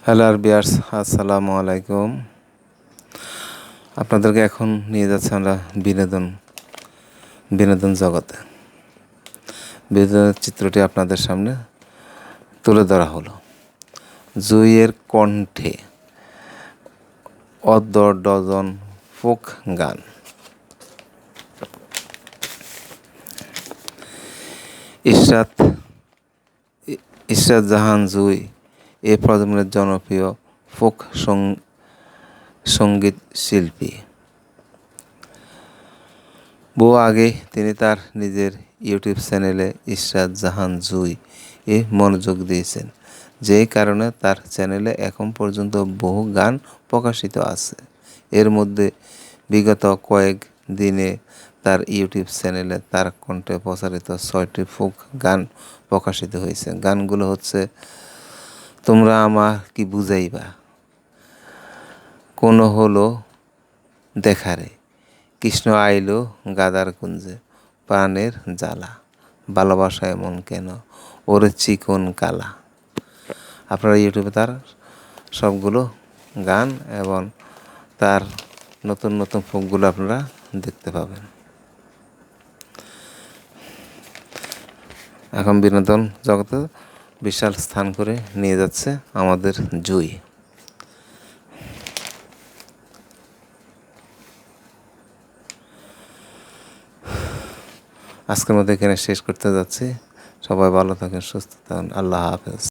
Hello বিয়ার্স, আসসালামু আলাইকুম। আপনাদেরকে এখন নিয়ে যাচ্ছে আমরা বিনোদন বিনোদন জগতে। বিনোদনের চিত্রটি আপনাদের সামনে তুলে ধরা হলো। জুঁইয়ের কণ্ঠে অর্ধ ডজন ফোক গান। ইশরাত ইশরাত জাহান জুঁই এ প্রজন্মের জনপ্রিয় ফোক সঙ্গীত শিল্পী। বহু আগে তিনি তার নিজের ইউটিউব চ্যানেলে ইশরাত জাহান জুঁই এ মনোযোগ দিয়েছেন, যেই কারণে তার চ্যানেলে এখন পর্যন্ত বহু গান প্রকাশিত আছে। এর মধ্যে বিগত কয়েক দিনে তার ইউটিউব চ্যানেলে তার কণ্ঠে প্রচারিত 6টি ফোক গান প্রকাশিত হয়েছে। গানগুলো হচ্ছে: তোমরা আমার কি বুঝাইবা, কোনো হলো দেখারে, কৃষ্ণ আইলো গাদার কুঞ্জে, প্রাণের জ্বালা, ভালোবাসা এমন কেন, ওরে চিকন কালা। আপনারা ইউটিউবে তার সবগুলো গান এবং তার নতুন নতুন ফোকগুলো আপনারা দেখতে পাবেন। এখন বিনোদন জগতে বিশাল স্থান করে নিয়ে যাচ্ছে আমাদের জুঁই। আজকের মধ্যে এখানে শেষ করতে যাচ্ছি। সবাই ভালো থাকেন, সুস্থ থাকেন। আল্লাহ হাফেজ।